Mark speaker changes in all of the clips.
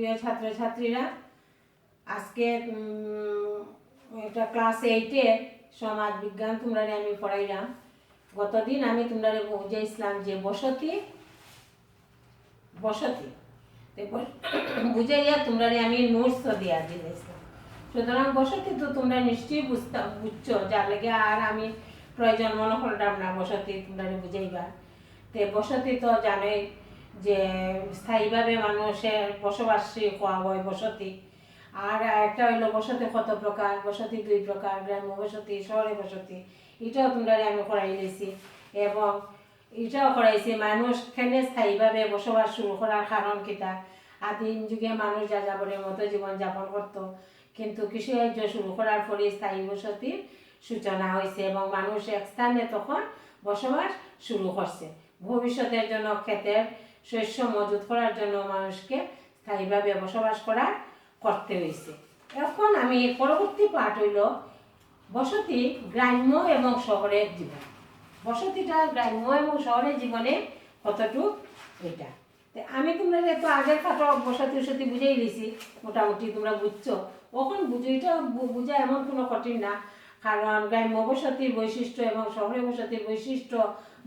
Speaker 1: প্রিয় ছাত্রছাত্রীরা, আজকে এটা ক্লাস 8-এর সমাজ বিজ্ঞান তোমরা আমি পড়াইলাম। গতদিন আমি তোমরা বুঝাইছিলাম যে বসতি বসতি বুঝাইয়া তোমরা আমি নোটস দিয়া দিয়েছিলাম। সুতরাং বসতি তো তোমরা নিশ্চয়ই বুঝছো, যার লেগে আর আমি প্রয়োজন মনে করলাম না বসতি তোমরা বুঝাইবা। তো বসতি তো জানোই যে স্থায়ীভাবে মানুষের বসবাসী হওয়া হয় বসতি। আর একটা হইলো বসতি কত প্রকার, বসতি 2 প্রকার, গ্রাম্য বসতি, শহরে বসতি। এটাও তোমরা আমি করাই দিয়েছি এবং এটাও করাইছি মানুষ কেনে স্থায়ীভাবে বসবাস শুরু করার কারণ কিতা। আদিম যুগে মানুষ যাযাবরের মতো জীবনযাপন করত, কিন্তু কৃষিকার্য শুরু করার পরে স্থায়ী বসতির সূচনা হয়েছে এবং মানুষ এক স্থানে তখন বসবাস শুরু করছে। ভবিষ্যতের জন্য ক্ষেতের শস্য মজুত করার জন্য মানুষকে স্থায়ীভাবে বসবাস করতে হয়েছে। এখন আমি পরবর্তী পাঠ হইল বসতি গ্রাম্য এবং শহরের জীবন। বসতিটা গ্রাম্য এবং শহরের জীবনে কতটুকু এটা আমি তোমরা তো আগের পাঠ বসতি বুঝেই দিয়েছি, মোটামুটি তোমরা বুঝছো। এখন এটা বুঝা এমন কোনো কঠিন না, কারণ গ্রাম্য বসতির বৈশিষ্ট্য এবং শহরের বসতির বৈশিষ্ট্য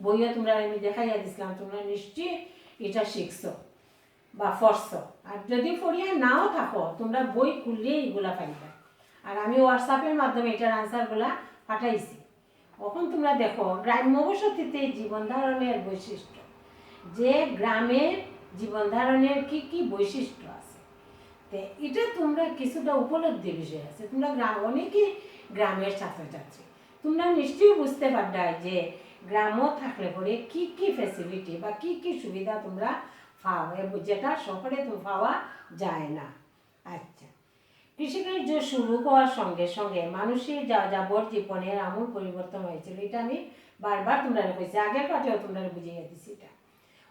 Speaker 1: বইও তোমরা আমি দেখাইয়া দিছিলাম। তোমরা নিশ্চয়ই এটা শিখছো বা পড়ছো। আর যদি পড়িয়া নাও থাকো তোমরা বই খুললে এইগুলা পাইবা। আর আমি হোয়াটসঅ্যাপের মাধ্যমে এটার আনসারগুলা পাঠাইছি। এখন তোমরা দেখো গ্রাম্য বসতিতে জীবন ধারণের বৈশিষ্ট্য, যে গ্রামের জীবন ধারণের কি কি বৈশিষ্ট্য আছে, এটা তোমরা কিছুটা উপলব্ধির বিষয় আছে। তোমরা অনেকেই গ্রামের ছাত্রছাত্রী, তোমরা নিশ্চয়ই বুঝতে পারবে যে গ্রামও থাকলে পরে কি কি ফ্যাসিলিটি বা কি কি সুবিধা তোমরা পাও, যেটা শহরে তো পাওয়া যায় না। আচ্ছা, কৃষিকার্য শুরু হওয়ার সঙ্গে সঙ্গে মানুষের যাযাবর জীবনের আমূল পরিবর্তন হয়েছিল। এটা আমি বারবার তোমরা কইছি, আগের পাঠেও তোমরা বুঝিয়ে দিছি এটা।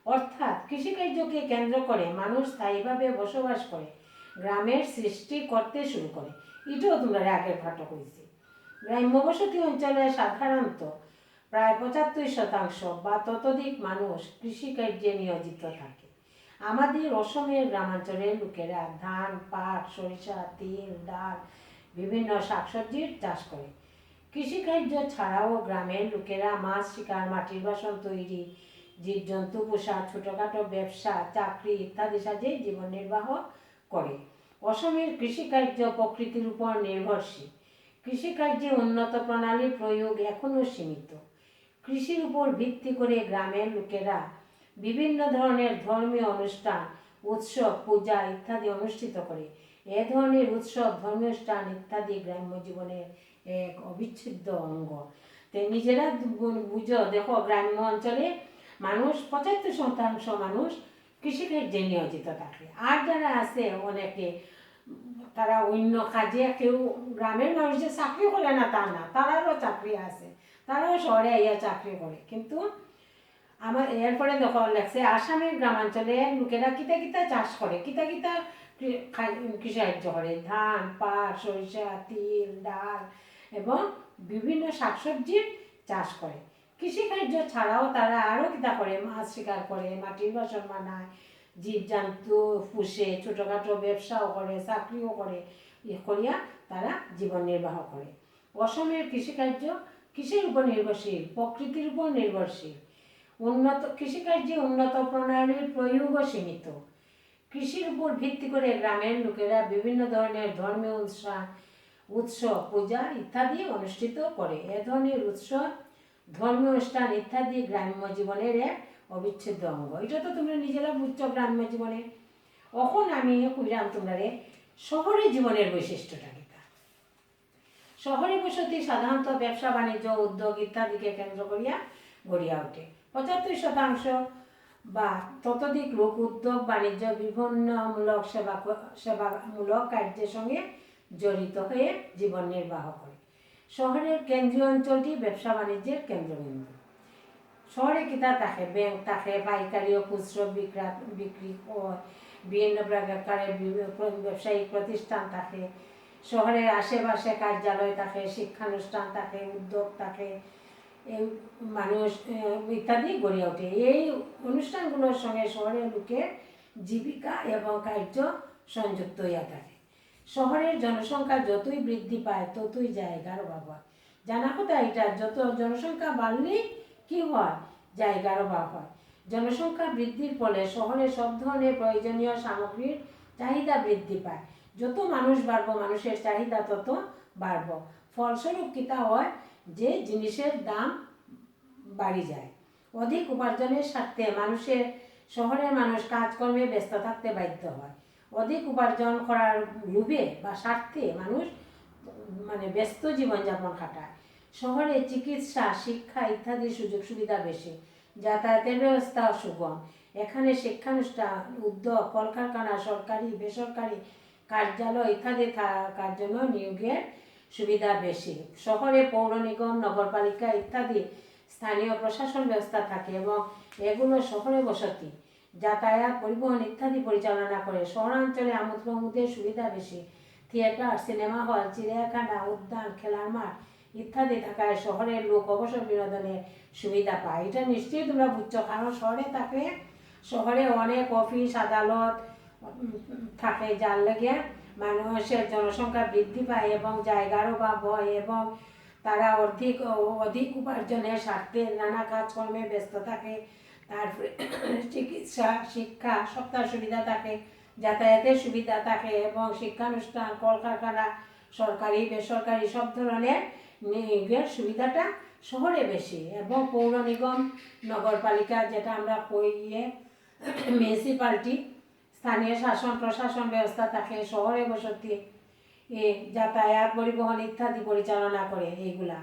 Speaker 1: অর্থাৎ কৃষিকার্যকে কেন্দ্র করে মানুষ স্থায়ীভাবে বসবাস করে গ্রামের সৃষ্টি করতে শুরু করে। এটাও তোমরা আগের পাঠে কইছি। গ্রাম্য বসতি অঞ্চলে সাধারণত প্রায় 75% বা ততোধিক মানুষ কৃষিকার্যে নিয়োজিত থাকে। আমাদের অসমের গ্রামাঞ্চলের লোকেরা ধান, পাট, সরিষা, তিল, ডাল, বিভিন্ন শাকসবজির চাষ করে। কৃষিকার্য ছাড়াও গ্রামের লোকেরা মাছ শিকার, মাটির বাসন তৈরি, জীবজন্তু পোষা, ছোটোখাটো ব্যবসা, চাকরি ইত্যাদি সাজে জীবন নির্বাহ করে। অসমের কৃষিকার্য প্রকৃতির উপর নির্ভরশীল। কৃষিকার্যে উন্নত প্রণালীর প্রয়োগ এখনও সীমিত। কৃষির উপর ভিত্তি করে গ্রামের লোকেরা বিভিন্ন ধরনের ধর্মীয় অনুষ্ঠান, উৎসব, পূজা ইত্যাদি অনুষ্ঠিত করে। এ ধরনের উৎসব, ধর্মীয় অনুষ্ঠান ইত্যাদি গ্রাম্য জীবনের এক অবিচ্ছেদ্য অঙ্গ। তো নিজেরা বুঝো, দেখো গ্রাম্য অঞ্চলে মানুষ 75% মানুষ কৃষিকার্যে নিয়োজিত থাকে। আর যারা আছে অনেকে তারা অন্য কাজে, কেউ গ্রামের মানুষ যে চাকরি করে না তা না, তারারও চাকরি আছে, তারাও শহরে আইয়া চাকরি করে। কিন্তু আমার এরপরে দেখো লেখছে আসামের গ্রামাঞ্চলে লোকেরা কিতা কিতা চাষ করে, কিতা কিতা কৃষিকার্য করে, ধান, পাট, সরিষা, তিল, ডাল এবং বিভিন্ন শাকসবজির চাষ করে। কৃষিকার্য ছাড়াও তারা আরও কিতা করে, মাছ শিকার করে, মাটির বাসন বানায়, জীবজন্তু পুষে, ছোটোখাটো ব্যবসাও করে, চাকরিও করে, করিয়া তারা জীবন নির্বাহ করে। অসমের কৃষিকার্য কৃষির উপর নির্ভরশীল, প্রকৃতির উপর নির্ভরশীল। কৃষিকার্যে উন্নত প্রণালীর প্রয়োগও সীমিত। কৃষির উপর ভিত্তি করে গ্রামের লোকেরা বিভিন্ন ধরনের ধর্মীয় উৎসব, পূজা ইত্যাদি অনুষ্ঠিত করে। এ ধরনের উৎসব, ধর্মীয় অনুষ্ঠান ইত্যাদি গ্রাম্য জীবনের এক অবিচ্ছেদ্য অঙ্গ। এটা তো তোমরা নিজেরা বুঝছো গ্রাম্য জীবনে। এখন আমি কইলাম তোমরা শহরের জীবনের বৈশিষ্ট্যটা কিতা। শহরে বসতি সাধারণত ব্যবসা বাণিজ্য, উদ্যোগ ইত্যাদিকে কেন্দ্র করিয়া গড়িয়া ওঠে। 75% বা ততোধিক লোক উদ্যোগ, বাণিজ্য, বিভিন্নমূলক সেবামূলক কার্যের সঙ্গে জড়িত হয়ে জীবন নির্বাহ করে। শহরের কেন্দ্রীয় অঞ্চলটি ব্যবসা বাণিজ্যের কেন্দ্রবিন্দু। শহরে কিতা থাকে, ব্যাংক থাকে, পাইকারি ও খুচরো বিক্রি ও বিভিন্ন প্রকারের ব্যবসায়িক প্রতিষ্ঠান থাকে। শহরের আশেপাশে কার্যালয় থাকে, শিক্ষানুষ্ঠান থাকে, উদ্যোগ থাকে, মানুষ ইত্যাদি গড়ে ওঠে। এই অনুষ্ঠানগুলোর সঙ্গে শহরের লোকের জীবিকা এবং কার্য সংযুক্ত হইয়া থাকে। শহরের জনসংখ্যা যতই বৃদ্ধি পায় ততই জায়গার অভাব হয়। জানা কথা এটা, যত জনসংখ্যা বাড়লে কি হয়, জায়গার অভাব হয়। জনসংখ্যা বৃদ্ধির ফলে শহরে সব ধরনের প্রয়োজনীয় সামগ্রীর চাহিদা বৃদ্ধি পায়। যত মানুষ বাড়বো মানুষের চাহিদা তত বাড়বো। ফলস্বরূপ কিতা হয় যে জিনিসের দাম বাড়ি যায়। অধিক উপার্জনের স্বার্থে শহরের মানুষ কাজকর্মে ব্যস্ত থাকতে বাধ্য হয়। অধিক উপার্জন করার লোভে বা স্বার্থে মানুষ ব্যস্ত জীবনযাপন কাটায়। শহরে চিকিৎসা, শিক্ষা ইত্যাদি সুযোগ সুবিধা বেশি। যাতায়াতের ব্যবস্থা সুগম। এখানে শিক্ষানুষ্ঠান, উদ্যোগ, কলকারখানা, সরকারি বেসরকারি কার্যালয় ইত্যাদি থাকার জন্য নিয়োগের সুবিধা বেশি। শহরে পৌর নিগম, নগরপালিকা ইত্যাদি স্থানীয় প্রশাসন ব্যবস্থা থাকে এবং এগুলো শহরে বসতি, যাতায়াত, পরিবহন ইত্যাদি পরিচালনা করে। শহরাঞ্চলে আমোদ প্রমোদের সুবিধা বেশি। থিয়েটার, সিনেমা হল, চিড়িয়াখানা, উদ্যান, খেলার মাঠ ইত্যাদি থাকায় শহরের লোক অবসর বিনোদনের সুবিধা পায়। এটা নিশ্চয়ই তোমরা বুঝছো, কারণ শহরে অনেক অফিস আদালত থাকে, যার লেগে মানুষের জনসংখ্যা বৃদ্ধি পায় এবং জায়গার অভাব হয় এবং তারা অধিক উপার্জনের স্বার্থে নানা কাজকর্মে ব্যস্ত থাকে। তারপরে চিকিৎসা, শিক্ষা সবটার সুবিধা থাকে, যাতায়াতের সুবিধা থাকে এবং শিক্ষানুষ্ঠান, কলকারখানা, সরকারি বেসরকারি সব ধরনের নিয়োগের সুবিধাটা শহরে বেশি। এবং পৌর নিগম, নগরপালিকা যেটা আমরা কই মিউনিসিপালিটি, স্থানীয় শাসন প্রশাসন ব্যবস্থা থাকে। শহরে বসতি, যাতায়াত, পরিবহন ইত্যাদি পরিচালনা করে এইগুলা।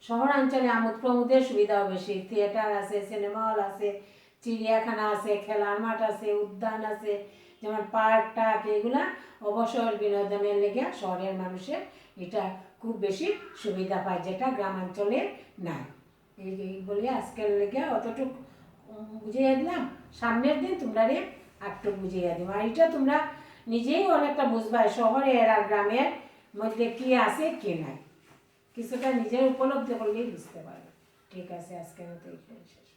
Speaker 1: শহরাঞ্চলে আমোদ প্রমোদের সুবিধাও বেশি। থিয়েটার আছে, সিনেমা হল আছে, চিড়িয়াখানা আছে, খেলার মাঠ আছে, উদ্যান আছে, যেমন পার্ক টার্ক, এগুলা অবসর বিনোদনের লেগে শহরের মানুষের এটা খুব বেশি সুবিধা পায়, যেটা গ্রামাঞ্চলে নাই। এই বলে আজকের লেগে অতটুকু বুঝিয়ে দিলাম। সামনের দিন তোমরা একটু বুঝিয়ে দিব, আর এটা তোমরা নিজেই অনেকটা বুঝবা শহরের আর গ্রামের মধ্যে কি আছে কি নাই, কিছুটা নিজের উপলব্ধি করলেই বুঝতে পারবে। ঠিক আছে, আজকের মতো এখানে শেষ।